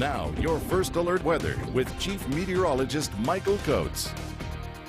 Now, your first alert weather with Chief Meteorologist Michael Coates.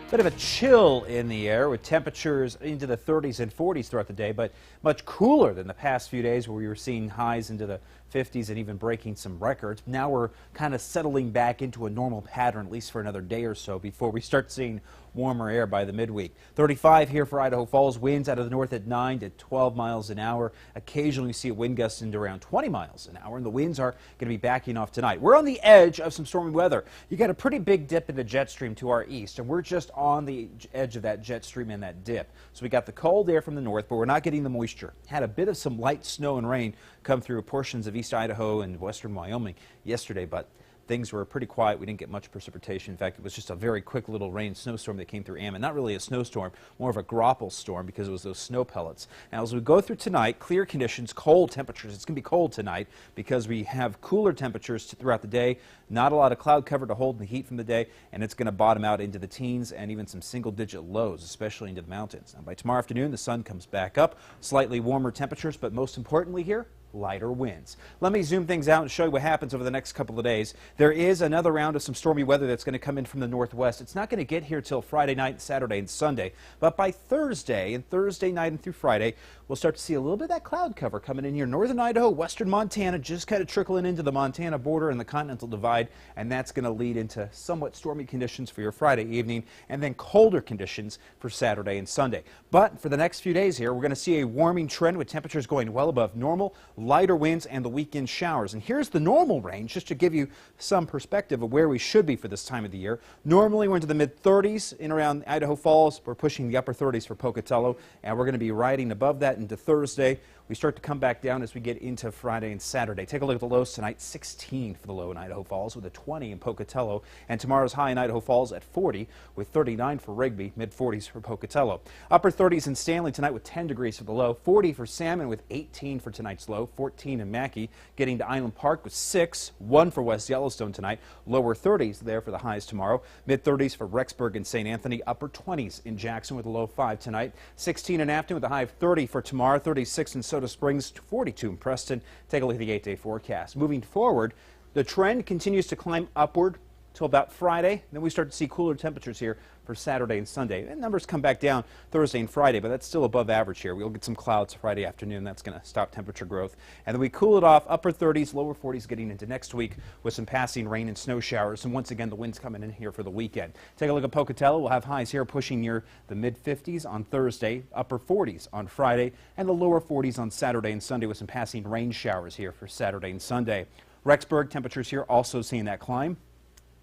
Bit of a chill in the air with temperatures into the 30s and 40s throughout the day, but much cooler than the past few days where we were seeing highs into the 50s and even breaking some records. Now we're kind of settling back into a normal pattern, at least for another day or so, before we start seeing warmer air by the midweek. 35 here for Idaho Falls, winds out of the north at 9 to 12 miles an hour. Occasionally you see a wind gust into around 20 miles an hour, and the winds are going to be backing off tonight. We're on the edge of some stormy weather. You got a pretty big dip in the jet stream to our east, and we're just on the edge of that jet stream and that dip. So we got the cold air from the north, but we're not getting the moisture. Had a bit of some light snow and rain come through portions of east Idaho and western Wyoming yesterday, but things were pretty quiet. We didn't get much precipitation. In fact, it was just a very quick little rain snowstorm that came through Ammon. Not really a snowstorm, more of a graupel storm because it was those snow pellets. Now, as we go through tonight, clear conditions, cold temperatures. It's going to be cold tonight because we have cooler temperatures throughout the day. Not a lot of cloud cover to hold the heat from the day, and it's going to bottom out into the teens and even some single-digit lows, especially into the mountains. Now, by tomorrow afternoon, the sun comes back up. Slightly warmer temperatures, but most importantly here, lighter winds. Let me zoom things out and show you what happens over the next couple of days. There is another round of some stormy weather that's going to come in from the northwest. It's not going to get here till Friday night, Saturday, and Sunday. But by Thursday and Thursday night and through Friday, we'll start to see a little bit of that cloud cover coming in here. Northern Idaho, western Montana, just kind of trickling into the Montana border and the Continental Divide. And that's going to lead into somewhat stormy conditions for your Friday evening and then colder conditions for Saturday and Sunday. But for the next few days here, we're going to see a warming trend with temperatures going well above normal, lighter winds, and the weekend showers. And here's the normal range, just to give you some perspective of where we should be for this time of the year. Normally we're into the mid-30s in around Idaho Falls. We're pushing the upper 30s for Pocatello, and we're going to be riding above that into Thursday. We start to come back down as we get into Friday and Saturday. Take a look at the lows tonight. 16 for the low in Idaho Falls with a 20 in Pocatello. And tomorrow's high in Idaho Falls at 40 with 39 for Rigby, mid-40s for Pocatello. Upper 30s in Stanley tonight with 10 degrees for the low. 40 for Salmon with 18 for tonight's low. 14 in Mackay. Getting to Island Park with 6. 1 for West Yellowstone tonight. Lower 30s there for the highs tomorrow. Mid-30s for Rexburg and St. Anthony. Upper 20s in Jackson with a low 5 tonight. 16 in Afton with a high of 30 for tomorrow. 36 in Soda Springs, 42 in Preston. Take a look at the 8-day forecast. Moving forward, the trend continues to climb upward till about Friday. Then we start to see cooler temperatures here for Saturday and Sunday. And numbers come back down Thursday and Friday, but that's still above average here. We'll get some clouds Friday afternoon. That's going to stop temperature growth. And then we cool it off, upper 30s, lower 40s getting into next week with some passing rain and snow showers. And once again, the winds coming in here for the weekend. Take a look at Pocatello. We'll have highs here pushing near the mid-50s on Thursday, upper 40s on Friday, and the lower 40s on Saturday and Sunday with some passing rain showers here for Saturday and Sunday. Rexburg, temperatures here also seeing that climb.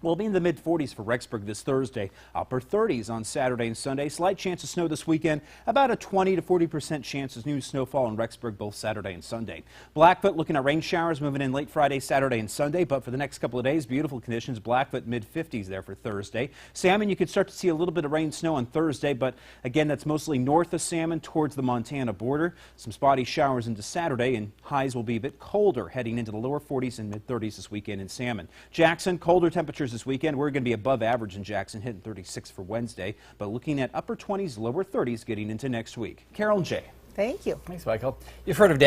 We'll be in the mid-40s for Rexburg this Thursday, upper 30s on Saturday and Sunday. Slight chance of snow this weekend, about a 20 to 40% chance of new snowfall in Rexburg both Saturday and Sunday. Blackfoot looking at rain showers moving in late Friday, Saturday, and Sunday, but for the next couple of days, beautiful conditions. Blackfoot mid-50s there for Thursday. Salmon, you could start to see a little bit of rain snow on Thursday, but again, that's mostly north of Salmon towards the Montana border. Some spotty showers into Saturday, and highs will be a bit colder heading into the lower 40s and mid-30s this weekend in Salmon. Jackson, colder temperatures this weekend. We're going to be above average in Jackson, hitting 36 for Wednesday, but looking at upper 20s, lower 30s getting into next week. Carol J. Thank you. Thanks, Michael. You've heard of